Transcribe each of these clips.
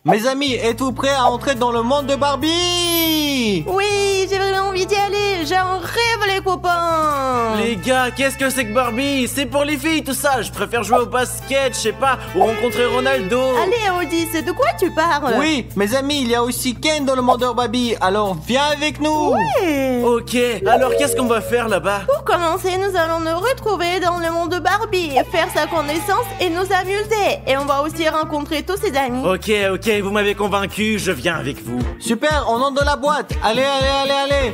Mes amis, êtes-vous prêts à entrer dans le monde de Barbie? Oui, j'ai vraiment envie d'y aller. J'en rêve, les copains. Les gars, qu'est-ce que c'est que Barbie? C'est pour les filles tout ça. Je préfère jouer au basket, je sais pas, ou rencontrer Ronaldo. Allez, Audi, c'est de quoi tu parles? Oui, mes amis, il y a aussi Ken dans le monde de Barbie. Alors viens avec nous. Ouais. Ok, alors qu'est-ce qu'on va faire là-bas? Pour commencer, nous allons nous retrouver dans le monde de Barbie, faire sa connaissance et nous amuser. Et on va aussi rencontrer tous ses amis. Ok, vous m'avez convaincu, je viens avec vous. Super, on entre dans la boîte. Allez, allez, allez, allez.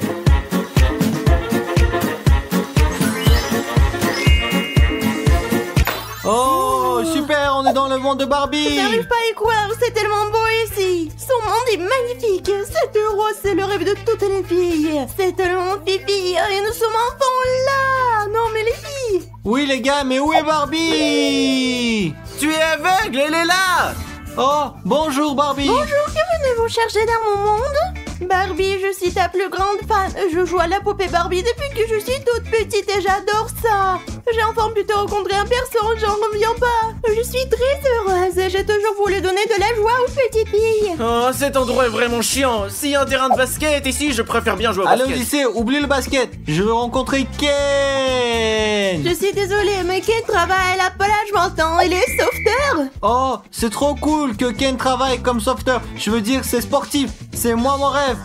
Oh, super, on est dans le monde de Barbie. J'arrive pas à y croire, c'est tellement beau ici. Son monde est magnifique. Cette rose, c'est le rêve de toutes les filles. C'est tellement fifi et nous sommes enfants là. Non mais les filles. Oui les gars, mais où est Barbie? Tu es aveugle, elle est là! Oh, bonjour Barbie. Bonjour, que venez-vous chercher dans mon monde? Barbie, je suis ta plus grande fan. Je joue à la poupée Barbie depuis que je suis toute petite et j'adore ça. J'ai enfin pu te rencontrer en personne, j'en reviens pas. Je suis très heureuse et j'ai toujours voulu donner de la joie aux petites filles. Oh, cet endroit est vraiment chiant. S'il y a un terrain de basket ici, je préfère bien jouer au Allez basket. Odyssée, oublie le basket. Je veux rencontrer Ken. Je suis désolée, mais Ken travaille à la plage maintenant, il est sauveteur. Oh, c'est trop cool que Ken travaille comme sauveteur. Je veux dire, c'est sportif. C'est moi mon rêve.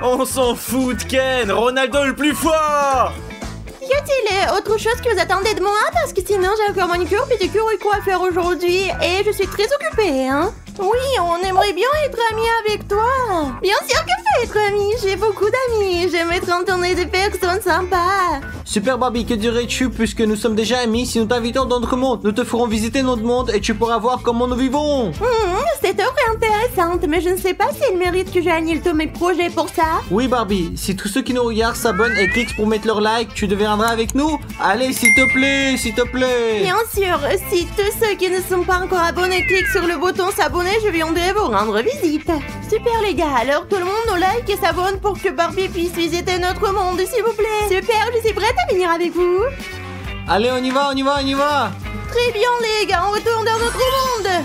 On s'en fout de Ken, Ronaldo le plus fort! Y a-t-il autre chose que vous attendez de moi? Parce que sinon j'ai encore manicure, pédicure et quoi faire aujourd'hui. Et je suis très occupée, hein. Oui, on aimerait bien être amis avec toi. Bien sûr que je peux être amie, j'ai beaucoup d'amis. J'aime être entourée de personnes sympas. Super Barbie, que dirais-tu puisque nous sommes déjà amis? Si nous t'invitons dans notre monde, nous te ferons visiter notre monde et tu pourras voir comment nous vivons. Cette offre est intéressante, mais je ne sais pas si elle mérite que j'annule tous mes projets pour ça. Oui Barbie, si tous ceux qui nous regardent s'abonnent et cliquent pour mettre leur like, tu deviendras avec nous. Allez, s'il te plaît, s'il te plaît. Bien sûr, si tous ceux qui ne sont pas encore abonnés cliquent sur le bouton s'abonner, je viendrai vous rendre visite. Super les gars, alors tout le monde nous like et s'abonne pour que Barbie puisse visiter notre monde, s'il vous plaît. Super, je suis prête à venir avec vous. Allez, on y va, on y va, on y va. Très bien les gars, on retourne dans notre monde.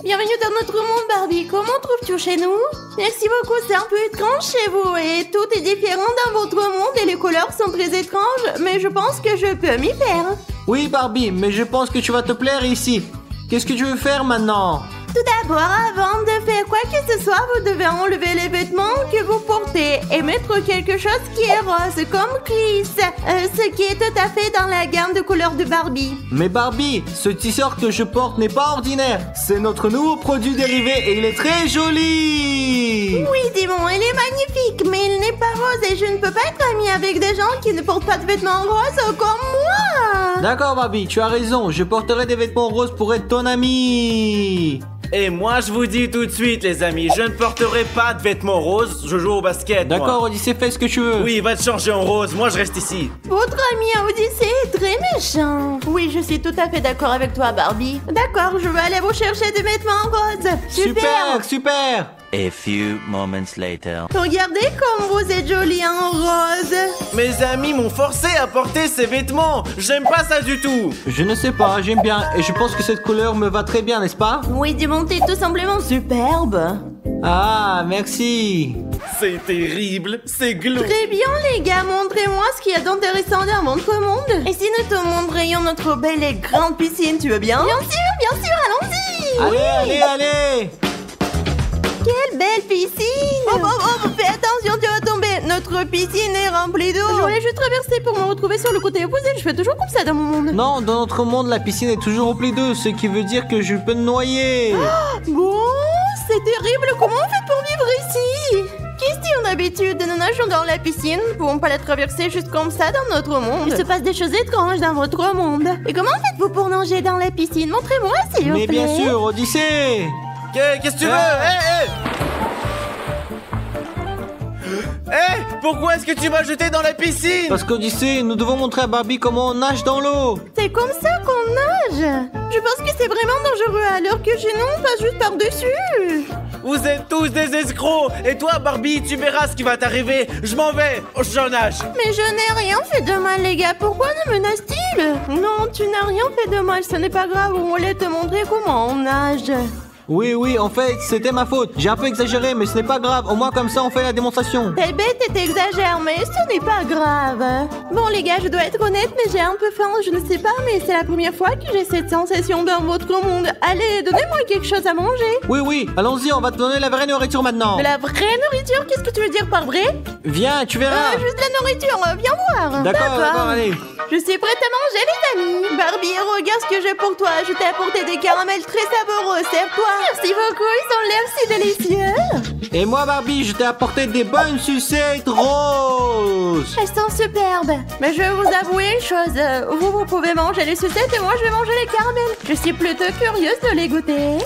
Bienvenue dans notre monde Barbie, comment trouves-tu chez nous? Merci beaucoup, c'est un peu étrange chez vous et tout est différent dans votre monde et les couleurs sont très étranges, mais je pense que je peux m'y faire. Oui Barbie, mais je pense que tu vas te plaire ici. Qu'est-ce que tu veux faire maintenant? Tout d'abord, avant de faire quoi que ce soit, vous devez enlever les vêtements que vous portez et mettre quelque chose qui est rose, comme Chris, ce qui est tout à fait dans la gamme de couleurs de Barbie. Mais Barbie, ce t-shirt que je porte n'est pas ordinaire. C'est notre nouveau produit dérivé et il est très joli. Oui, Dimon, il est magnifique, mais il n'est pas rose et je ne peux pas être amie avec des gens qui ne portent pas de vêtements roses comme moi. D'accord Barbie, tu as raison. Je porterai des vêtements roses pour être ton ami. Et moi je vous dis tout de suite les amis, je ne porterai pas de vêtements roses, je joue au basket. moi. D'accord Odyssée, fais ce que tu veux. Oui, va te changer en rose, moi je reste ici. Votre ami Odyssée est très méchant. Oui, je suis tout à fait d'accord avec toi, Barbie. D'accord, je vais aller vous chercher des vêtements roses. Super, super. A few moments later. Regardez comme vous êtes jolie en rose. Mes amis m'ont forcé à porter ces vêtements, j'aime pas ça du tout. Je ne sais pas, j'aime bien et je pense que cette couleur me va très bien, n'est-ce pas? Oui, Dimon, t'es tout simplement superbe. Ah, merci. C'est terrible, c'est glauque. Très bien, les gars, montrez-moi ce qu'il y a d'intéressant dans votre monde. Et si nous te montrions notre belle et grande piscine, tu veux bien? Bien sûr, allons-y. Allez, allez, allez. Quelle belle piscine. Oh, fais attention, tu vas tomber. Notre piscine est remplie d'eau. Je voulais juste traverser pour me retrouver sur le côté opposé. Je fais toujours comme ça dans mon monde. Non, dans notre monde, la piscine est toujours remplie d'eau, ce qui veut dire que je peux me noyer. Bon, c'est terrible. Comment on fait pour vivre ici? Question d'habitude, nous nageons dans la piscine. Nous ne pouvons pas la traverser juste comme ça dans notre monde. Il se passe des choses étranges dans votre monde. Et comment faites-vous pour nager dans la piscine? Montrez-moi, s'il vous plaît. Mais bien sûr, Odyssée. Qu'est-ce que tu veux? Hé, pourquoi est-ce que tu m'as jeté dans la piscine? Parce qu'Odyssée, nous devons montrer à Barbie comment on nage dans l'eau. C'est comme ça qu'on nage. Je pense que c'est vraiment dangereux alors que chez nous on passe juste par-dessus. Vous êtes tous des escrocs. Et toi, Barbie, tu verras ce qui va t'arriver. Je m'en vais. J'en nage. Mais je n'ai rien fait de mal, les gars. Pourquoi nous menace-t-il? Non, tu n'as rien fait de mal. Ce n'est pas grave. On voulait te montrer comment on nage. Oui, en fait, c'était ma faute. J'ai un peu exagéré, mais ce n'est pas grave. Au moins, comme ça, on fait la démonstration. T'es bête et t'exagères, mais ce n'est pas grave. Bon, les gars, je dois être honnête, mais j'ai un peu faim. Je ne sais pas, mais c'est la première fois que j'ai cette sensation dans votre monde. Allez, donnez-moi quelque chose à manger. Oui, allons-y, on va te donner la vraie nourriture maintenant. De la vraie nourriture? Qu'est-ce que tu veux dire par vrai? Viens, tu verras. Juste de la nourriture, viens voir. D'accord, allez. Je suis prête à manger, les amis. Barbie, regarde ce que j'ai pour toi. Je t'ai apporté des caramels très savoureux. Serve-toi. Merci beaucoup, ils ont l'air si délicieux. Et moi, Barbie, je t'ai apporté des bonnes sucettes roses. Elles sont superbes. Mais je vais vous avouer une chose. Vous pouvez manger les sucettes et moi, je vais manger les caramels. Je suis plutôt curieuse de les goûter.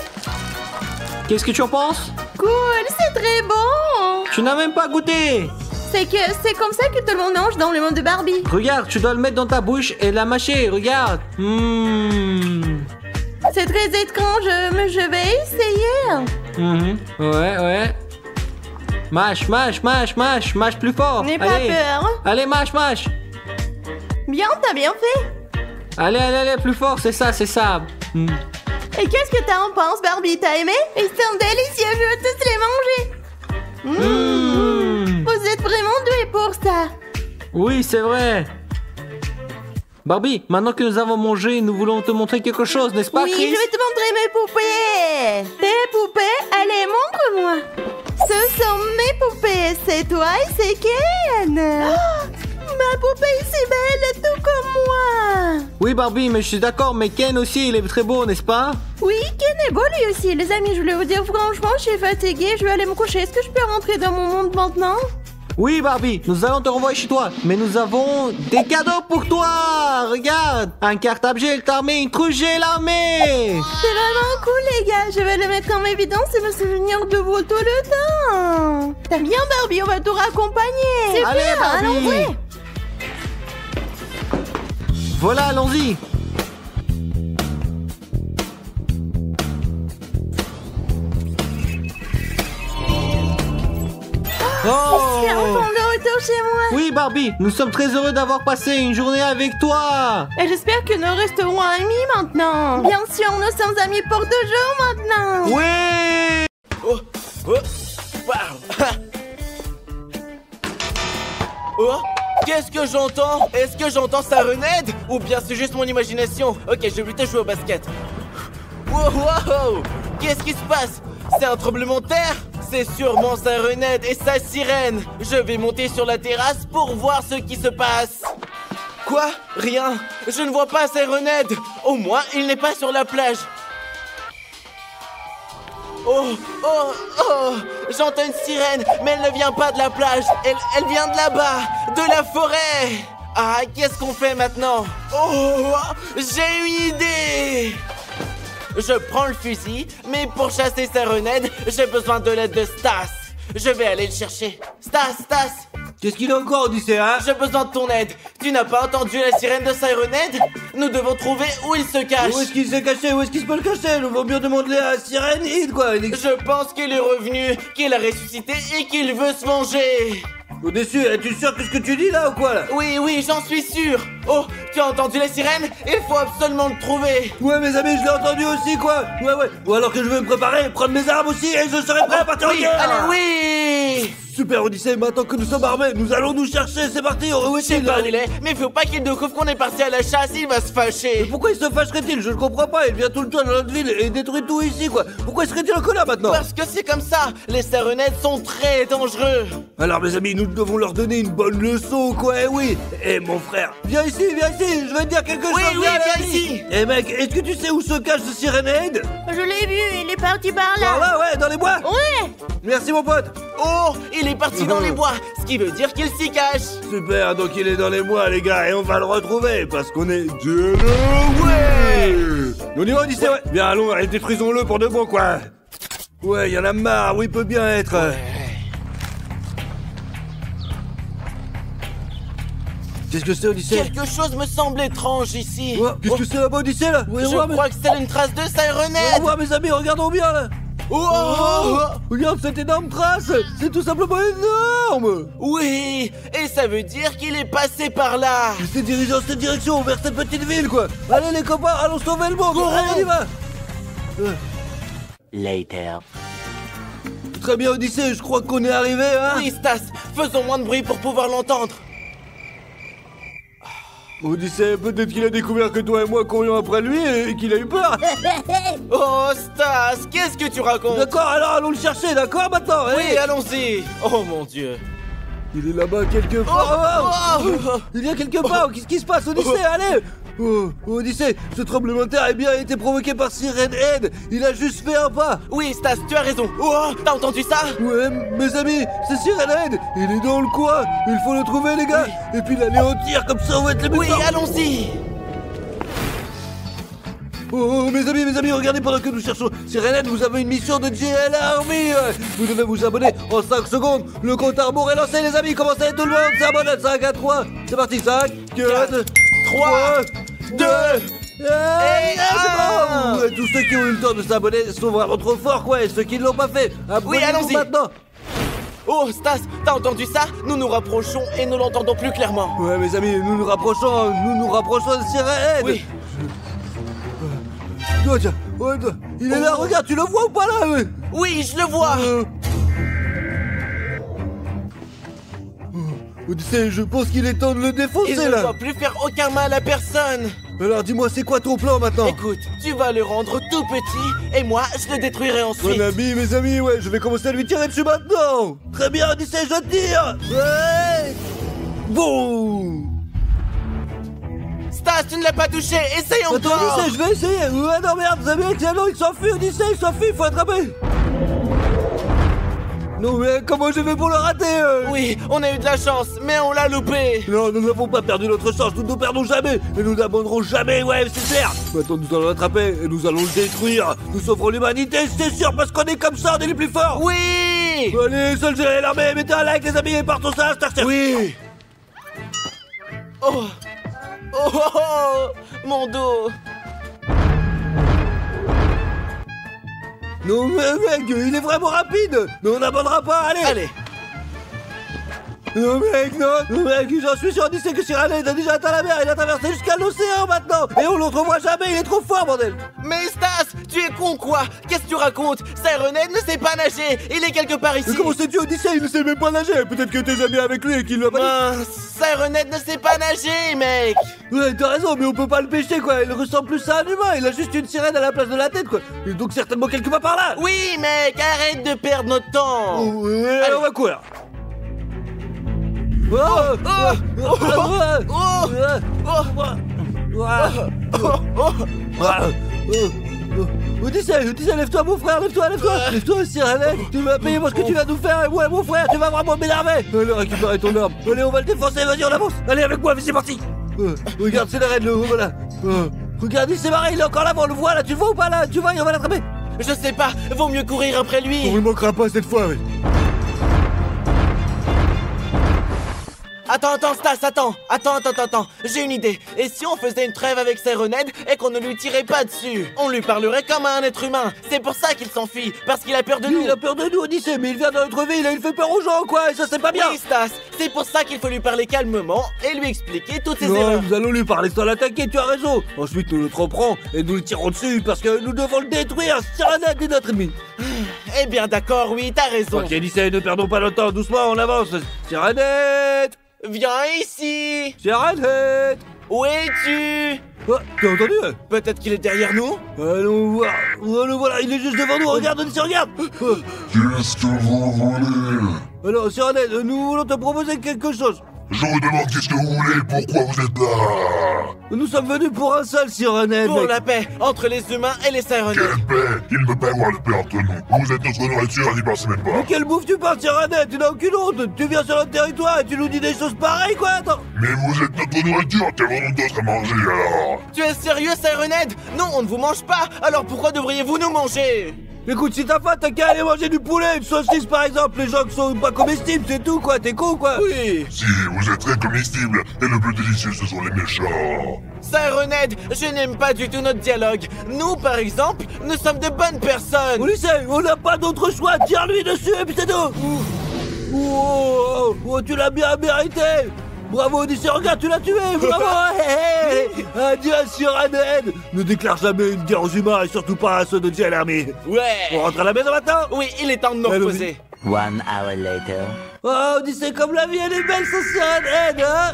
Qu'est-ce que tu en penses? Cool, c'est très bon. Tu n'as même pas goûté. C'est comme ça que tout le monde mange dans le monde de Barbie. Regarde, tu dois le mettre dans ta bouche et la mâcher, regarde. C'est très étrange, mais je vais essayer. Ouais. Mâche plus fort. N'aie pas Allez. peur. Allez, mâche. Bien, t'as bien fait. Allez, plus fort, c'est ça. Et qu'est-ce que t'en penses, Barbie? T'as aimé? Ils sont délicieux, je veux tous les manger. Vous êtes vraiment doués pour ça. Oui, c'est vrai. Barbie, maintenant que nous avons mangé, nous voulons te montrer quelque chose, n'est-ce pas, Oui, Chris? je vais te montrer mes poupées. Tes poupées? Allez, montre-moi. Ce sont mes poupées. C'est toi et c'est Ken. Ma poupée est si belle, tout comme moi. Oui, Barbie, mais je suis d'accord, mais Ken aussi, il est très beau, n'est-ce pas? Oui, Ken est beau lui aussi. Les amis, je voulais vous dire franchement, je suis fatiguée. Je vais aller me coucher. Est-ce que je peux rentrer dans mon monde maintenant? Oui, Barbie, nous allons te renvoyer chez toi, mais nous avons des cadeaux pour toi. Regarde, un cartable gel armé, une trousse gel armée. C'est vraiment cool, les gars. Je vais le mettre en évidence et me souvenir de vous tout le temps. T'as bien, Barbie, on va tout raccompagner. Super, Allez, Barbie. allons-y. Voilà, allons-y. C'est enfin de retour chez moi. Oui, Barbie, nous sommes très heureux d'avoir passé une journée avec toi. Et j'espère que nous resterons amis maintenant. Bien sûr, nous sommes amis pour toujours maintenant. Oui. Wow. Oh, qu'est-ce que j'entends? Est-ce que j'entends Sirenhead? Ou bien c'est juste mon imagination? Ok, je vais plutôt jouer au basket. Wow. Qu'est-ce qui se passe? C'est un tremblement de terre? C'est sûrement Sirenhead et sa sirène. Je vais monter sur la terrasse pour voir ce qui se passe. Quoi? Rien. Je ne vois pas Sirenhead. Au moins, il n'est pas sur la plage. Oh, j'entends une sirène, mais elle ne vient pas de la plage. Elle vient de là-bas, de la forêt. Ah, qu'est-ce qu'on fait maintenant? Oh, j'ai une idée. Je prends le fusil, mais pour chasser Sirenhead, j'ai besoin de l'aide de Stas. Je vais aller le chercher. Stas. Qu'est-ce qu'il a encore, Odyssée, hein? J'ai besoin de ton aide. Tu n'as pas entendu la sirène de Sirenhead? Nous devons trouver où il se cache. Où est-ce qu'il s'est caché? Où est-ce qu'il se peut le cacher? Nous vaut mieux demander à Sirenhead, quoi. Je pense qu'il est revenu, qu'il a ressuscité et qu'il veut se venger. Au-dessus, es-tu sûr de ce que tu dis là ou quoi là? Oui, j'en suis sûr. Oh, tu as entendu la sirène? Il faut absolument le trouver. Ouais, mes amis, je l'ai entendu aussi, quoi. Ouais. Ou alors que je vais me préparer, prendre mes armes aussi et je serai prêt à partir en Oui, guerre. allez, oui. Super, Odyssée, maintenant que nous sommes armés, nous allons nous chercher, c'est parti. Où Je sais est-il pas là? où il est, mais faut pas qu'il découvre qu'on est parti à la chasse, il va se fâcher. Pourquoi il se fâcherait-il? Je ne comprends pas, il vient tout le temps dans notre ville et détruit tout ici, quoi. Pourquoi serait-il en colère maintenant? Parce que c'est comme ça, les Sirenhead sont très dangereux. Alors mes amis, nous devons leur donner une bonne leçon, quoi, oui. Eh mon frère, viens ici, je vais te dire quelque chose. Oui, viens ami. ici. Eh mec, est-ce que tu sais où se cache ce Sirenhead? Je l'ai vu, il est parti par là. Par là, ouais, dans les bois. Ouais. Merci mon pote. Oh, il est parti dans les bois, ce qui veut dire qu'il s'y cache. Super, donc il est dans les bois les gars, et on va le retrouver, parce qu'on est ouais. On y va Odyssée, ouais. Bien allons, et détruisons-le pour de bon, quoi. Ouais, y en a marre, où il peut bien être. Qu'est-ce que c'est Odyssée? Quelque chose me semble étrange ici. Ouais, qu'est-ce que c'est là-bas Odyssée là? Je crois que c'est une trace de Sirenhead. Ouais, mes amis, regardons bien là. Oh, Regarde cette énorme trace. C'est tout simplement énorme. oui, et ça veut dire qu'il est passé par là. Il s'est dirigé dans cette direction, vers cette petite ville, quoi. Allez, les copains, allons sauver le monde. Allez, on y va. Later. Très bien, Odyssée, je crois qu'on est arrivé, hein. Oui, Stas, faisons moins de bruit pour pouvoir l'entendre. Odyssée, peut-être qu'il a découvert que toi et moi courions après lui et qu'il a eu peur. Oh, Stas, qu'est-ce que tu racontes? D'accord, alors allons le chercher, d'accord, maintenant. Oui, allons-y. Oh mon Dieu. Il est là-bas quelque part. Oh. Il y a quelque part. Qu'est-ce qui se passe, Odyssée? Allez. Odyssée, ce tremblement de terre a bien été provoqué par Siren Head. Il a juste fait un pas. Oui, Stas, tu as raison. Oh, t'as entendu ça? Ouais, mes amis, c'est Siren Head. Il est dans le coin. Il faut le trouver, les gars. Et puis l'anéantir, comme ça on va être les Oui, méchants. allons-y. Oh, mes amis, regardez pendant que nous cherchons Siren Head, vous avez une mission de JL Army. Vous devez vous abonner en 5 secondes. Le compte à rebours est lancé, les amis. Commencez tout le monde. S'abonne à 5 à 3. C'est parti, 5, 4, 3, 2, et c'est bon. Tous ceux qui ont eu le temps de s'abonner sont vraiment trop forts, quoi. Et ceux qui ne l'ont pas fait, abonnez-vous allons-y. maintenant. Oh, Stas, t'as entendu ça? Nous nous rapprochons et nous l'entendons plus clairement. Ouais, mes amis, nous nous rapprochons de Siren Head. Oui. Oh, tiens, ouais, il est là, regarde, tu le vois ou pas là? Oui, je le vois. Odyssée, je pense qu'il est temps de le Il défoncer ne là. doit plus faire aucun mal à personne. Alors dis-moi, c'est quoi ton plan maintenant? Écoute, tu vas le rendre tout petit et moi, je le détruirai ensuite. Mon ami, mes amis, ouais, je vais commencer à lui tirer dessus maintenant. Très bien, Odyssée, je tire. Ouais. Boum. Stas, tu ne l'as pas touché. Essaye Attends, encore. Odyssée, je vais essayer. Ouais, non, merde, vous avez excellent, il s'enfuit, Odyssée, il s'enfuit, il faut attraper. Non, mais comment je vais pour le rater? Oui, on a eu de la chance, mais on l'a loupé. Non, nous n'avons pas perdu notre chance, nous ne perdons jamais. Et nous n'abandonnerons jamais, ouais, c'est clair. Maintenant, nous allons l'attraper et nous allons le détruire. Nous sauverons l'humanité, c'est sûr, parce qu'on est comme ça, on est les plus forts. Oui. Allez, seul gérer l'armée, mettez un like, les amis, et partons ça, Starter. Oui. Oh. Oh, oh, oh, mon dos. Non, mais mec, il est vraiment rapide. Mais on n'abandonnera pas, allez. Allez. Non, mec, non. Non, mec, j'en suis sûr, Odyssée, que Siren Head a déjà atteint la mer. Il a traversé jusqu'à l'océan maintenant. Et on le retrouvera jamais, il est trop fort, bordel. Mais Stas, tu es con quoi? Qu'est-ce que tu racontes? Siren Head ne sait pas nager. Il est quelque part ici. Mais comment sais-tu, Odyssée? Il ne sait même pas nager. Peut-être que t'es ami avec lui et qu'il l'a pas dit. Mince, Siren Head ne sait pas nager, mec. Ouais, t'as raison, mais on peut pas le pêcher, quoi. Il ressemble plus à un humain. Il a juste une sirène à la place de la tête, quoi. Et donc certainement quelque part par là. Oui, mec, arrête de perdre notre temps. Oh, ouais, Allez. on va courir. Odyssée, lève-toi, mon frère, lève-toi, Siren Head. Tu vas payer pour ce que tu vas nous faire. Ouais, mon frère, tu vas vraiment m'énerver. Allez, récupérer ton arme. Allez, on va le défoncer, vas-y, on avance. Allez, avec moi, c'est parti. Regarde, c'est la reine, le voilà. Regarde, il s'est barré, il est encore là-bas, on le voit là, tu le vois ou pas là? Tu vois, on va l'attraper. Je sais pas, vaut mieux courir après lui. On ne manquera pas cette fois, oui. Attends, Stas, attends. J'ai une idée. Et si on faisait une trêve avec Siren Head et qu'on ne lui tirait pas dessus? On lui parlerait comme à un être humain. C'est pour ça qu'il s'enfuit, parce qu'il a peur de nous. Il a peur de nous, Odyssée, mais il vient dans notre ville et il fait peur aux gens, quoi, et ça c'est pas bien. Oui, Stas, c'est pour ça qu'il faut lui parler calmement et lui expliquer toutes ses Non, erreurs. nous allons lui parler sans l'attaquer, tu as raison. Ensuite, nous le tromperons et nous le tirons dessus parce que nous devons le détruire. Siren Head est notre ennemi. Eh bien, d'accord, oui, t'as raison. Ok, Odyssée, ne perdons pas le temps, doucement, on avance. Siren Head. Viens ici. Siren Head. Où es-tu? Oh, t'as entendu? Peut-être qu'il est derrière nous? Allons voir. Oh, le voilà, il est juste devant nous, regarde, Odyssée, regarde. Qu'est-ce que vous voulez? Alors, Siren Head, nous voulons te proposer quelque chose. Je vous demande qu'est-ce que vous voulez, pourquoi vous êtes là? Nous sommes venus pour un seul, Siren Head, Pour mec. la paix entre les humains et les Siren Head. Quelle paix! Il ne peut pas y avoir de paix entre nous. Vous êtes notre nourriture, n'y pensez même Mais pas. quelle bouffe tu parles, Siren Head? Tu n'as aucune honte. Tu viens sur notre territoire et tu nous dis des choses pareilles, quoi. Attends. Mais vous êtes notre nourriture, quelle honte d'autre à manger alors? Tu es sérieux, Siren Head? Non, on ne vous mange pas. Alors pourquoi devriez-vous nous manger? Écoute, si t'as faim, t'as qu'à aller manger du poulet, une saucisse par exemple, les gens qui sont pas comestibles, c'est tout quoi, t'es con quoi. Oui. Si, vous êtes très comestibles, et le plus délicieux, ce sont les méchants. Sirenhead, je n'aime pas du tout notre dialogue. Nous, par exemple, nous sommes de bonnes personnes. Odyssée, on n'a pas d'autre choix, tire-lui dessus et puis c'est tout. Oh, tu l'as bien mérité. Bravo Odyssée, regarde, tu l'as tué, bravo. Adieu Sirenhead. Ne déclare jamais une guerre aux humains et surtout pas à ceux de Giant Army. Ouais. On rentre à la maison maintenant. Oui, il est temps de nous Allons-y. reposer. 1 hour later. Oh Odyssée, comme la vie elle est belle sans Sirenhead, hein.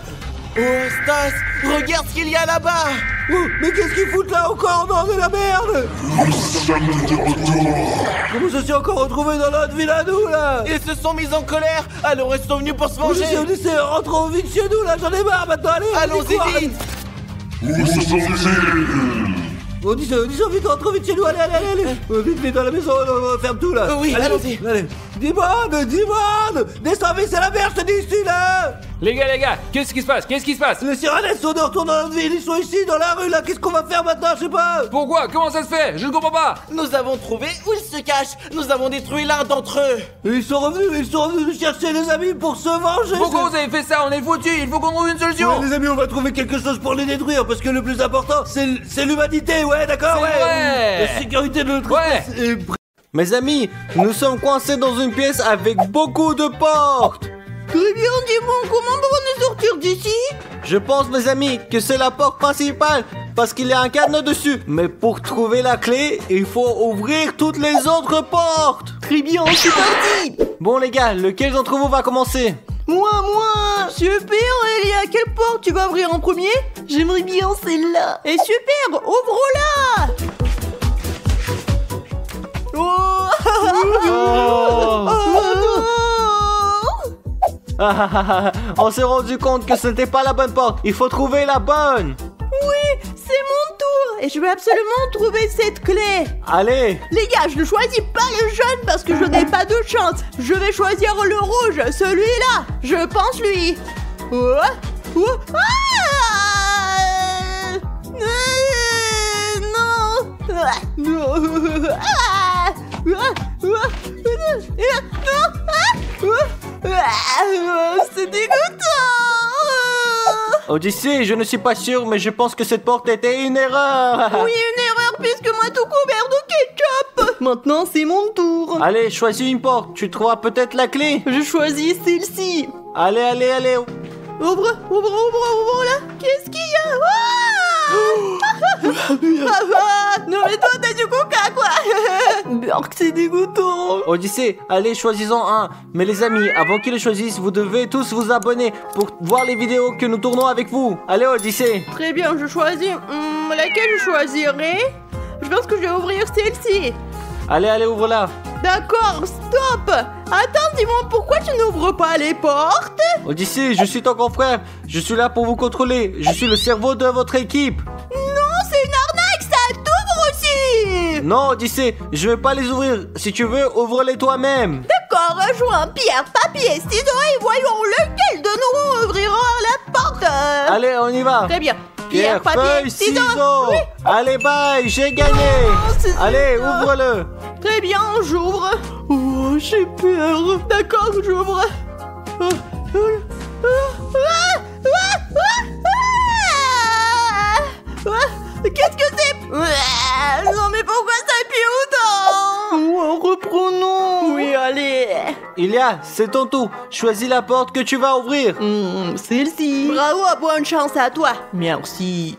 Oh, Stas, regarde ce qu'il y a là-bas. Oh, mais qu'est-ce qu'ils foutent là encore? Non, mais la merde. Nous sommes de retour. Comment se sont encore retrouvés dans notre ville à nous là? Ils se sont mis en colère, alors ils sont venus pour se venger. Odyssée, rentrons vite chez nous là, j'en ai marre maintenant, allez. Allons-y vite. Où sont-ils? Odyssée, vite, rentre vite chez nous, allez. Vite, dans la maison, on ferme tout là. Oui, allons-y. Allez. Dimon, descends vite, c'est la merde, je te dis ici là. Les gars, qu'est-ce qui se passe? Les Sirenheads sont de retour dans notre ville, ils sont ici dans la rue là, qu'est-ce qu'on va faire maintenant, je sais pas. Pourquoi? Comment ça se fait? Je ne comprends pas! Nous avons trouvé où ils se cachent. Nous avons détruit l'un d'entre eux. Ils sont revenus nous chercher les amis pour se venger. Pourquoi vous avez fait ça? On est foutus, il faut qu'on trouve une solution! Ouais, les amis, on va trouver quelque chose pour les détruire parce que le plus important, c'est l'humanité, ouais, d'accord, C'est ouais. vrai. La sécurité de notre Ouais. espèce est... Mes amis, nous sommes coincés dans une pièce avec beaucoup de portes. Très bien, Dimon, comment pour nous sortir d'ici? Je pense, mes amis, que c'est la porte principale parce qu'il y a un cadenas dessus. Mais pour trouver la clé, il faut ouvrir toutes les autres portes. Très bien, c'est parti. Bon les gars, lequel d'entre vous va commencer? Moi. Super, Elia, quelle porte tu vas ouvrir en premier? J'aimerais bien celle-là. Et super, ouvre-la. Oh. On s'est rendu compte que ce n'était pas la bonne porte. Il faut trouver la bonne. Oui, c'est mon tour. Et je vais absolument trouver cette clé. Allez. Les gars, je ne choisis pas le jaune parce que je n'ai pas de chance. Je vais choisir le rouge, celui-là. Je pense lui. C'est dégoûtant. Odyssée, je ne suis pas sûr, mais je pense que cette porte était une erreur. Oui, une erreur puisque moi tout couvert de ketchup. Maintenant, c'est mon tour. Allez, choisis une porte. Tu trouveras peut-être la clé. Je choisis celle-ci. Allez. Ouvre là. Qu'est-ce qu'il y a? Non mais toi t'as du coca quoi. Burk, c'est dégoûtant. Odyssée, allez, choisissons un. Mais les amis, avant qu'ils le choisissent, vous devez tous vous abonner pour voir les vidéos que nous tournons avec vous. Allez, Odyssée. Très bien, je choisis. Laquelle je choisirai? Je pense que je vais ouvrir celle-ci. Allez, ouvre-la. D'accord, stop. Attends, dis-moi, pourquoi tu n'ouvres pas les portes? Odyssée, je suis ton grand frère. Je suis là pour vous contrôler. Je suis le cerveau de votre équipe. Non, c'est une arnaque, ça t'ouvre aussi. Non, Odyssée, je vais pas les ouvrir. Si tu veux, ouvre-les toi-même. D'accord, rejoins pierre, papier, ciseaux et voyons lequel de nous ouvrira la porte. Allez, on y va. Très bien. Pierre, feuille, ciseaux. Oui. Allez, bye, j'ai gagné. c'est Allez, super. ouvre-le. Très bien, j'ouvre. Oh, j'ai peur. D'accord, j'ouvre. Qu'est-ce que c'est? Non mais pourquoi ça pue autant? Reprenons. Oui, allez. Ilia, c'est ton tour. Choisis la porte que tu vas ouvrir. Celle-ci. Bravo, bonne chance à toi. Merci.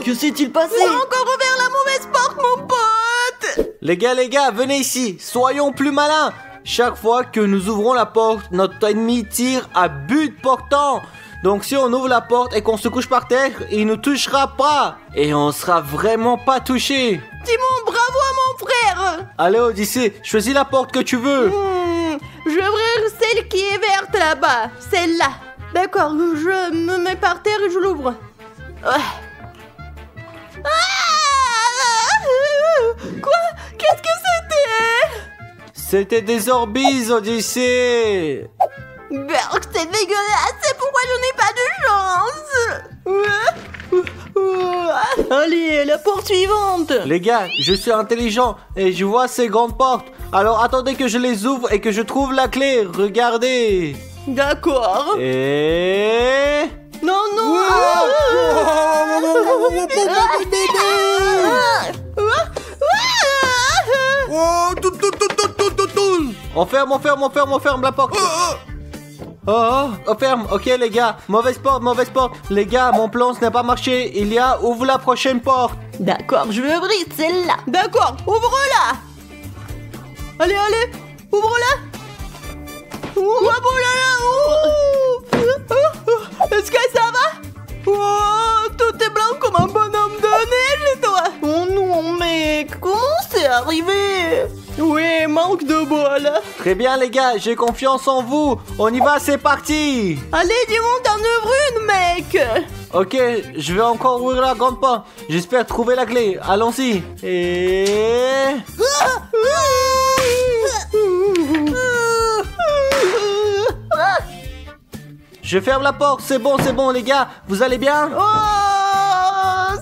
Que s'est-il passé? J'ai encore ouvert la mauvaise porte, mon pote. Les gars, venez ici. Soyons plus malins. Chaque fois que nous ouvrons la porte, notre ennemi tire à but portant. Donc si on ouvre la porte et qu'on se couche par terre, il ne touchera pas. Et on sera vraiment pas touché. Timon, bravo à mon frère. Allez, Odyssée, choisis la porte que tu veux. Je vais ouvrir celle qui est verte là-bas. Celle-là. D'accord, je me mets par terre et je l'ouvre. Quoi? Qu'est-ce que c'était? C'était des orbises, Odyssée. Burk, c'est dégueulasse, c'est pourquoi je n'ai pas de chance. Allez, la porte suivante. Les gars, je suis intelligent et je vois ces grandes portes. Alors attendez que je les ouvre et que je trouve la clé. Regardez. D'accord. Et... Non, non. On ferme la porte. On ferme. Ok les gars, mauvaise porte. Les gars, mon plan ce n'a pas marché. Il y a, ouvre la prochaine porte. D'accord, je vais ouvrir celle-là. D'accord, ouvre-la. Allez, ouvre-la. Oh là là. Est-ce que ça va? Oh, tout est blanc comme un bonhomme de neige, toi. Oh non, mec, comment c'est arrivé? Oui, manque de bol. Très bien les gars, j'ai confiance en vous. On y va, c'est parti. Allez, dis-moi, t'en ouvres une, mec. Ok, je vais encore ouvrir la grande porte. J'espère trouver la clé. Allons-y. Et... Je ferme la porte, c'est bon les gars. Vous allez bien? Oh,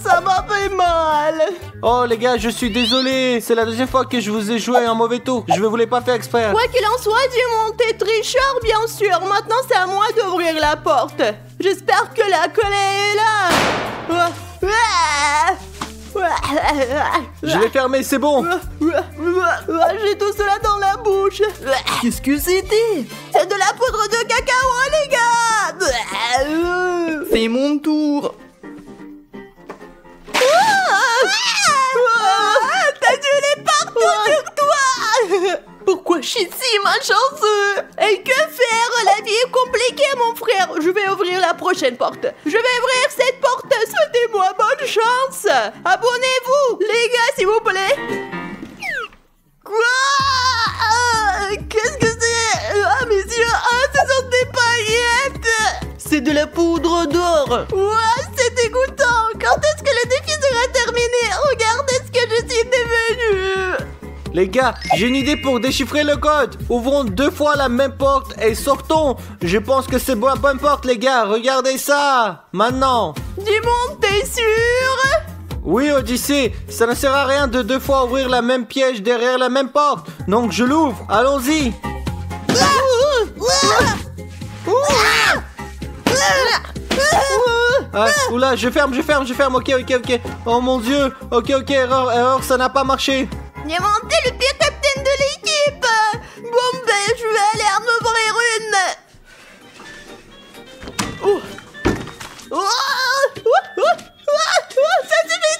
ça m'a fait mal. Oh les gars, je suis désolé. C'est la deuxième fois que je vous ai joué un mauvais tour. Je vous l'ai pas fait exprès. Quoi qu'il en soit, dis-moi, t'es tricheur, bien sûr. Maintenant, c'est à moi d'ouvrir la porte. J'espère que la clé est là. Je l'ai fermé, c'est bon. J'ai tout cela dans la bouche. Qu'est-ce que c'était? C'est de la poudre de cacao, les gars. C'est mon tour. T'as du lait partout sur toi. Pourquoi je suis si malchanceux? Et que faire? La vie est compliquée, mon frère. Je vais ouvrir la prochaine porte. Je vais ouvrir cette porte. Souhaitez-moi bonne chance. Abonnez-vous, les gars, s'il vous plaît. Quoi? Qu'est-ce que c'est? Ah, mes yeux, ce sont des paillettes. C'est de la poudre d'or. Ouah, c'est dégoûtant. Quand est-ce que le défi sera terminé? Regardez ce que je suis devenue. Les gars, j'ai une idée pour déchiffrer le code. Ouvrons 2 fois la même porte et sortons. Je pense que c'est la bonne porte, les gars. Regardez ça. Maintenant. Dis-moi, t'es sûr? Oui, Odyssée. Ça ne sert à rien de 2 fois ouvrir la même piège derrière la même porte. Donc je l'ouvre. Allons-y. Oula, je ferme. Ok. Oh mon Dieu. Ok, erreur, ça n'a pas marché. Dis-moi, t'es le pire capitaine de l'équipe. Bon, ben, je vais aller en ouvrir une. Ça suffit.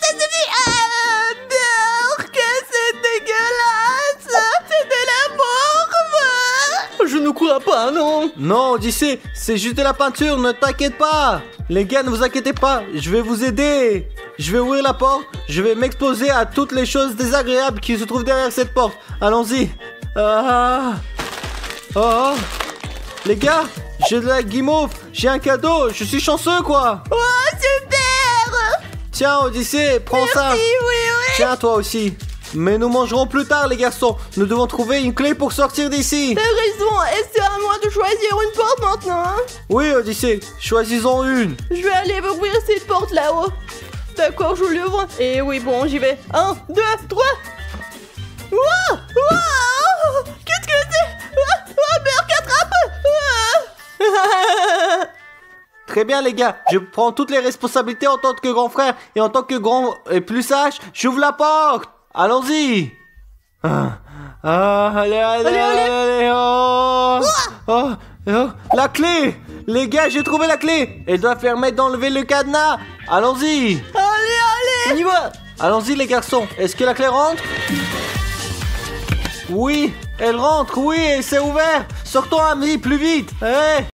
Que c'est dégueulasse. C'est de la morve. Je ne crois pas, non. Non, Odyssée, c'est juste de la peinture, ne t'inquiète pas. Les gars, ne vous inquiétez pas, je vais vous aider. Je vais ouvrir la porte, je vais m'exposer à toutes les choses désagréables qui se trouvent derrière cette porte. Allons-y. Les gars, j'ai de la guimauve, j'ai un cadeau, je suis chanceux quoi. Oh, super. Tiens, Odyssée, prends ça. Oui. Tiens, toi aussi. Mais nous mangerons plus tard, les garçons. Nous devons trouver une clé pour sortir d'ici. T'as raison, et c'est à moi de choisir une porte maintenant, hein? Oui, Odyssée, choisissons une. Je vais aller ouvrir cette porte là-haut. D'accord, je l'ouvre. Et oui, bon, j'y vais. 1, 2, 3. Wow! Qu'est-ce que c'est? Burk, attrape! Très bien, les gars. Je prends toutes les responsabilités en tant que grand frère. Et en tant que grand et plus sage, j'ouvre la porte. Allons-y. Allez. La clé. Les gars, j'ai trouvé la clé. Elle doit permettre d'enlever le cadenas. Allons-y. Allez. On y va. Allons-y, les garçons. Est-ce que la clé rentre? Oui, elle rentre. Oui, et c'est ouvert. Sortons, amis, plus vite.